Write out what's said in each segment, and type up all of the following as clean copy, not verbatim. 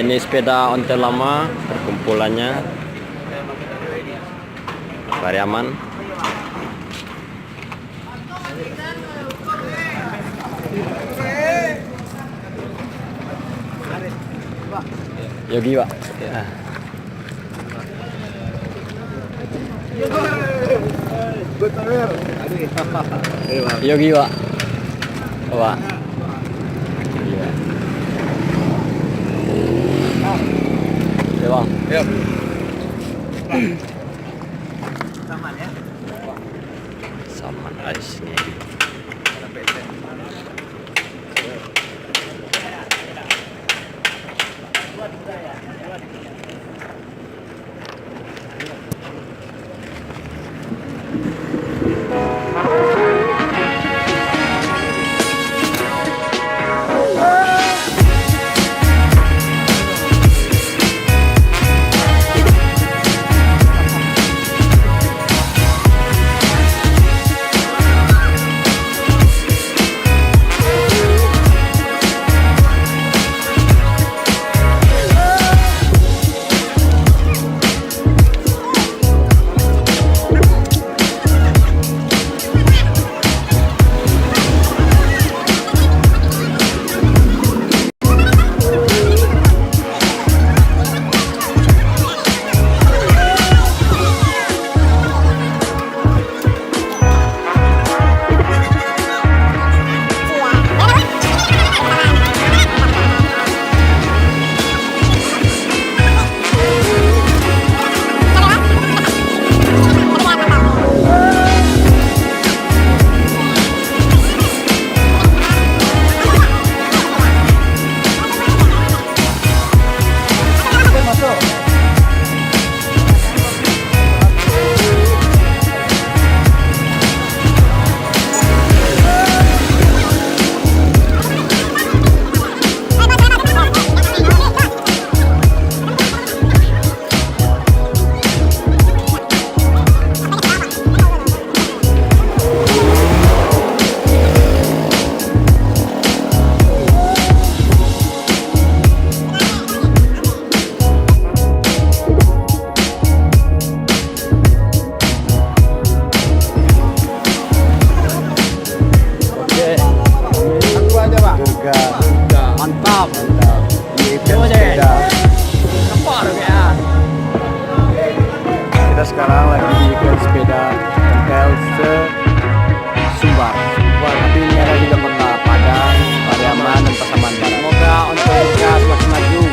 Ini sepeda ontel lama perkumpulannya Pariaman. Yogi Pak. Ya. Yogi Pak. Pak. Iya. Ya Bang. Yuk. Saman ya. Saman ice nih. Mantap. Kita sekarang lagi di event sepeda ontel Sumbar. Tapi ini ada juga kota Padang, Pariaman, dan Pasaman Barat. Semoga ontelnya semakin maju.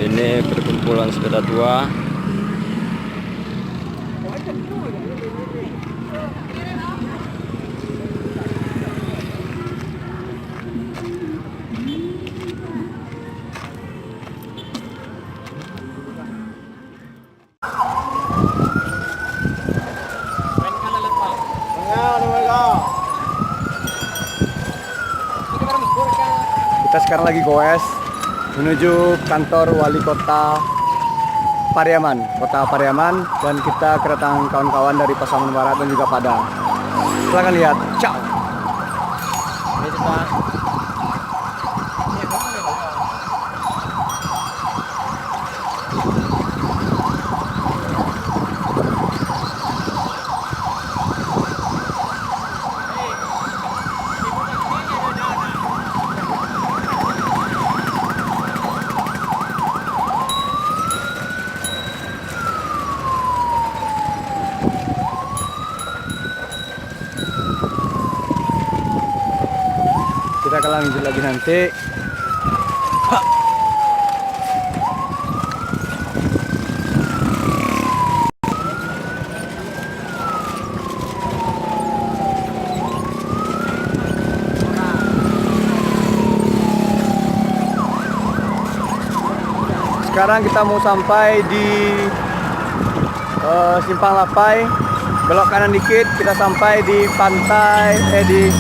Ini perkumpulan sepeda tua. Kita sekarang lagi goes menuju kantor wali kota Pariaman, dan kita kedatangan kawan-kawan dari Pasaman Barat dan juga Padang. Silahkan lihat. Ciao. Kita akan lanjut lagi nanti. Sekarang kita mau sampai di Simpang Lapai. Belok kanan dikit kita sampai di pantai di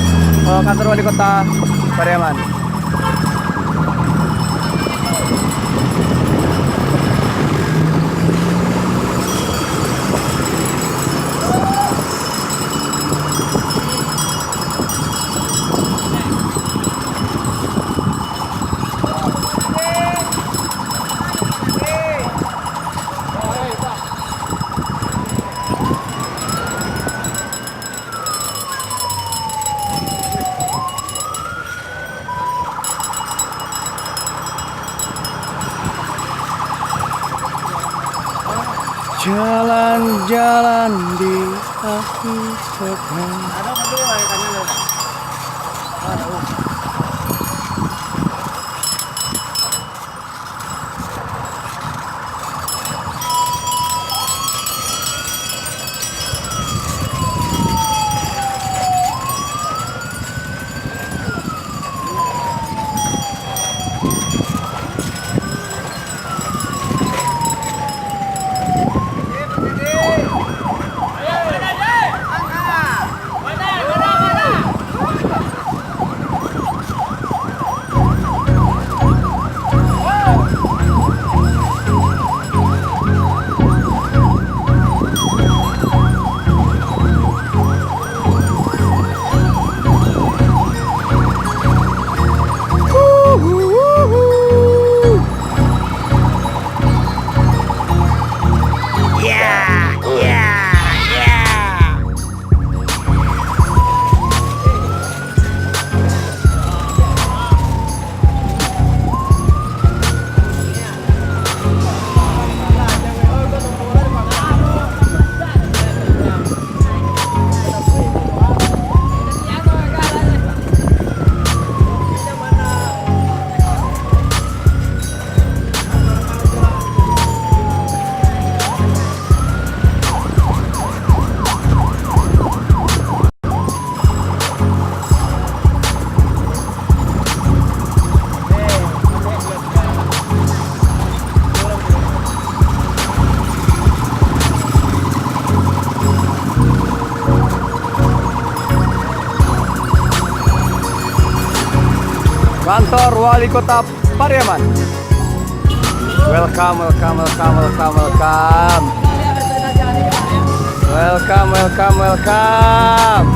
kantor wali kota Pariaman. Jalan-jalan di akhir pekan. Kantor Wali Kota Pariaman. Welcome, welcome, welcome, welcome, welcome. Welcome, welcome, welcome.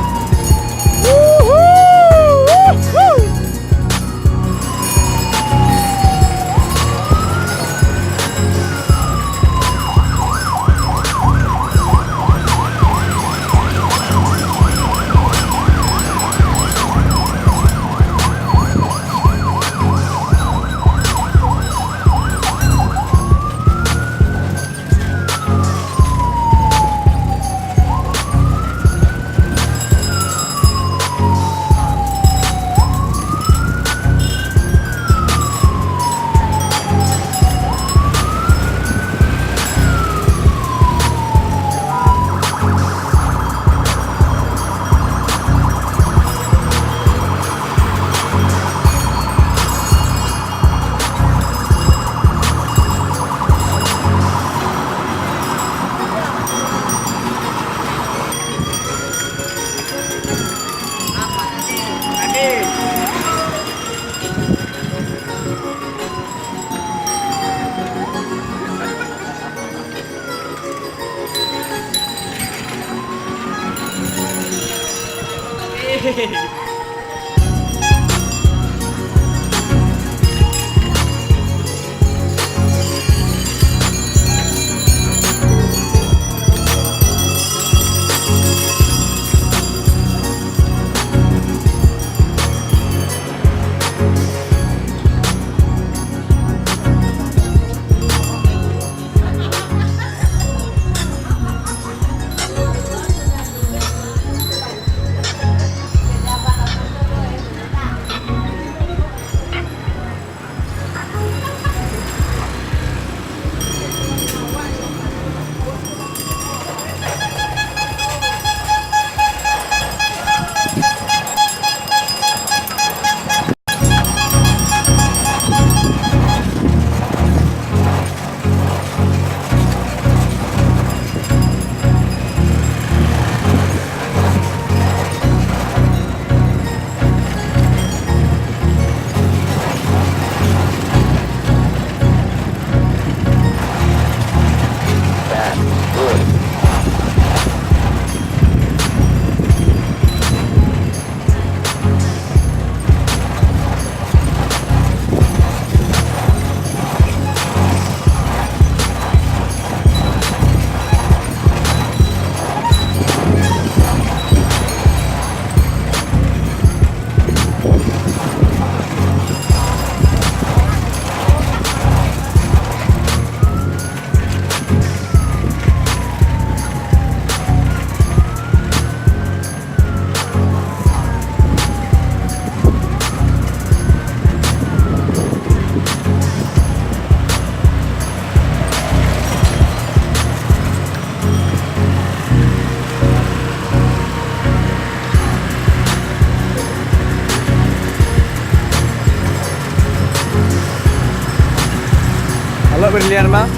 Mbak Berlian mah.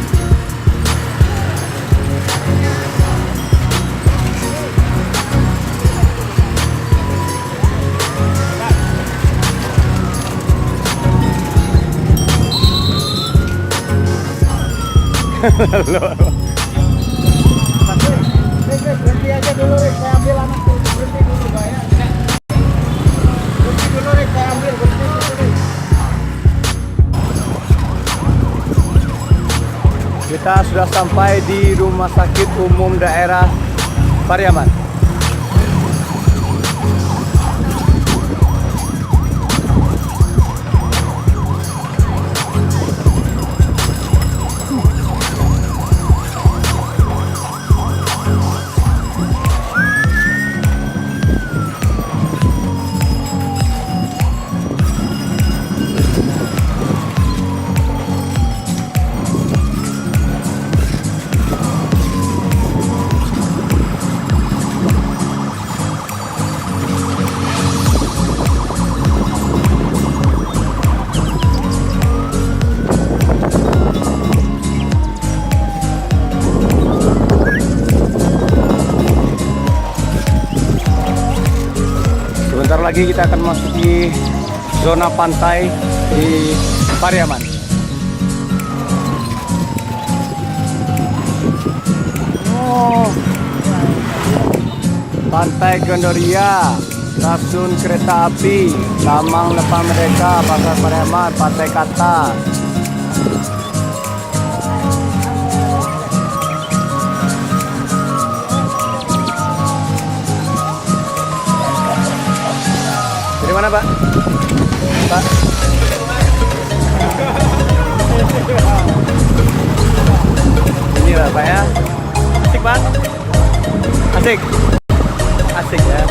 Berhenti aja dulu, Rick. Saya ambil anak tuh. Berhenti dulu, Pak ya. Berhenti dulu, Rick. Saya ambil. Berhenti dulu, Rick. Kita sudah sampai di Rumah Sakit Umum Daerah Pariaman. Sebentar lagi kita akan masuki zona pantai di Pariaman. Oh, Pantai Gandoria, stasiun kereta api, Lamang Lepas Merdeka, Pasar Pariaman, Pantai Kata. Dari mana, Pak? Pak? Ini lah, Pak ya. Asik, Pak. Asik. Asik ya.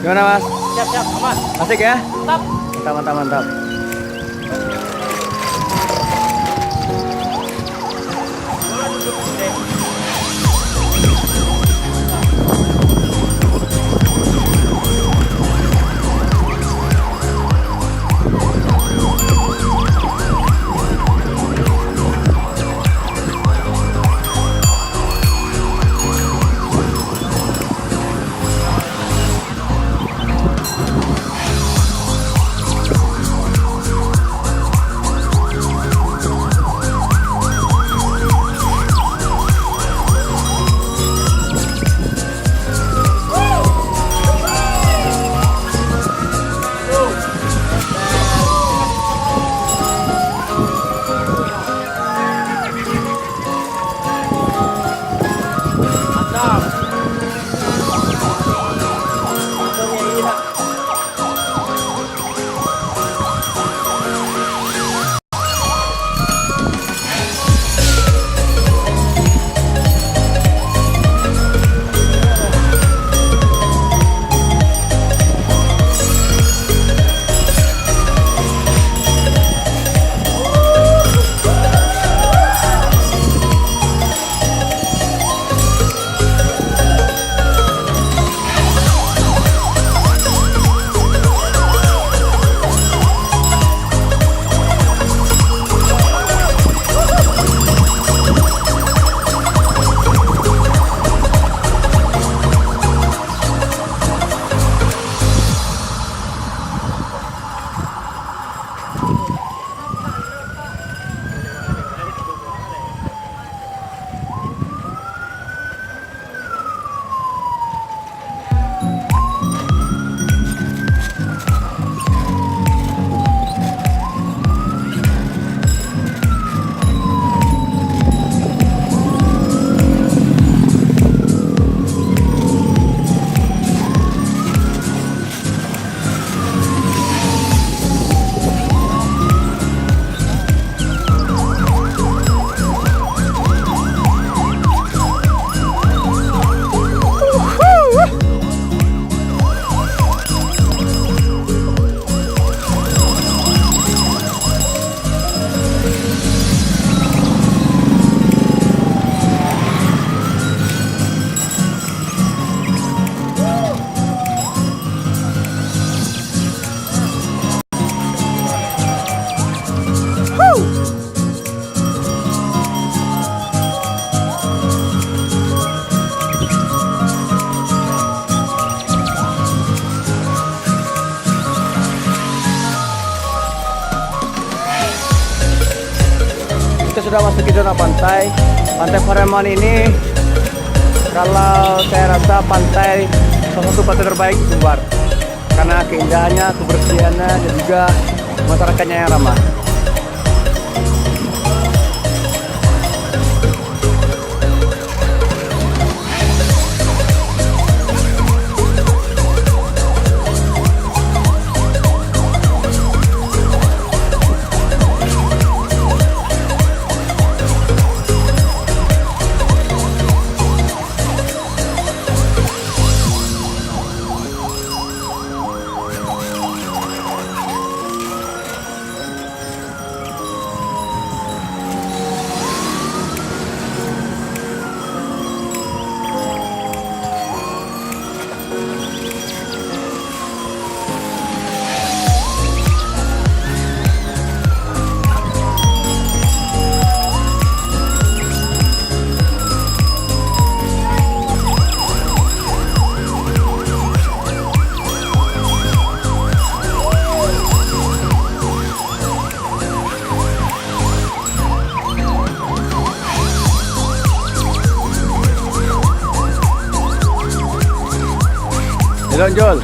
Gimana, Mas? Siap, aman. Asik ya? Mantap. Mantap, mantap, mantap. sudah masuki zona pantai. Pantai Pariaman ini kalau saya rasa pantai salah satu pantai terbaik di Sumbar karena keindahannya, kebersihannya, dan juga masyarakatnya yang ramah. Jol.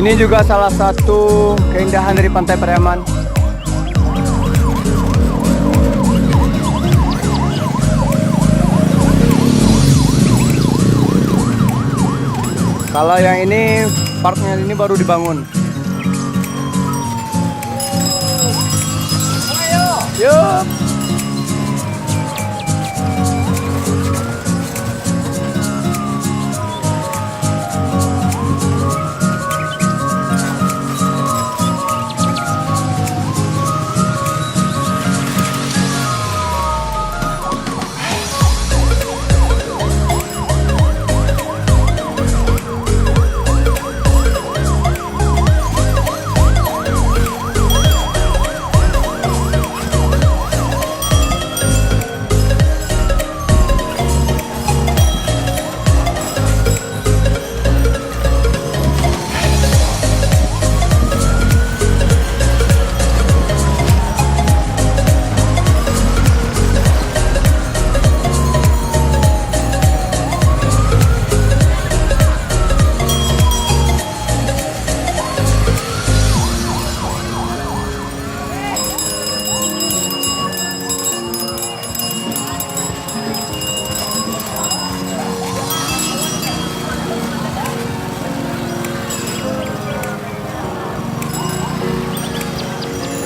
Ini juga salah satu keindahan dari Pantai Pariaman. Kalau yang ini, parknya ini baru dibangun. Yuk.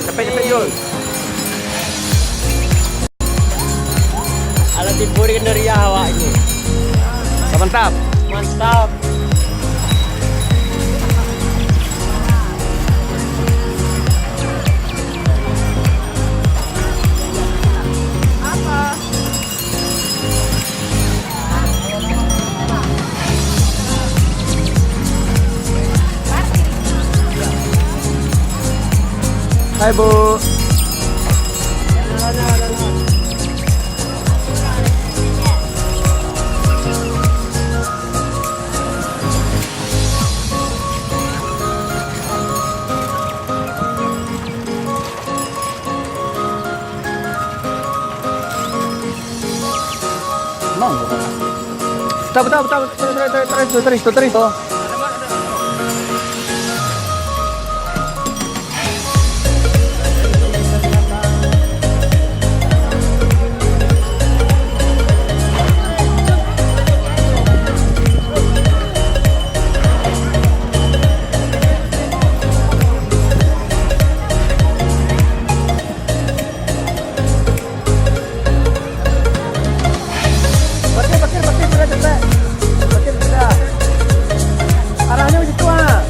Cepet Jul. Alat diburin dari awak ini. Mantap. Mantap. Bye Bu. Mau. Terus. Parkir sudah. Arahnya begitu ah.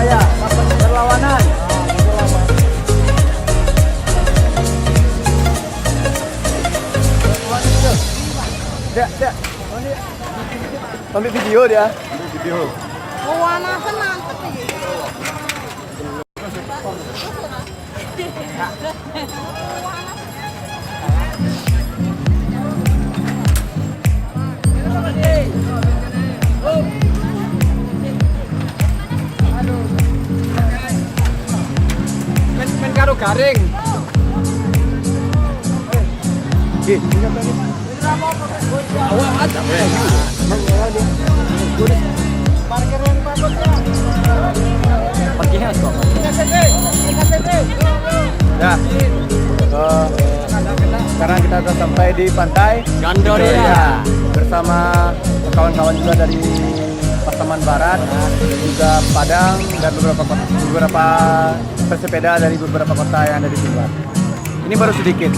Ya, berlawanan. Dia. Ambil video dia. Ambil video. Warna senang tapi. Main karo garing. Awak ada. Parkir yang bagus ya. Parkirnya kok. Ya. Sekarang kita sudah sampai di pantai Gandoria. bersama kawan-kawan juga dari Pasaman Barat, juga Padang dan beberapa pesepeda dari beberapa kota yang ada di Sumbar. Ini baru sedikit.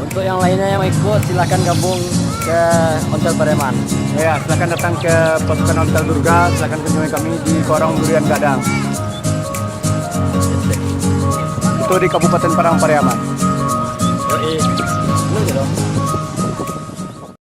Untuk yang lainnya yang mau ikut silahkan gabung ke Ontel Pariaman. Ya, silakan datang ke pasukan Ontel Durga, silakan kunjungi kami di Korong Durian Gadang. Itu di Kabupaten Padang Pariaman. Yoi.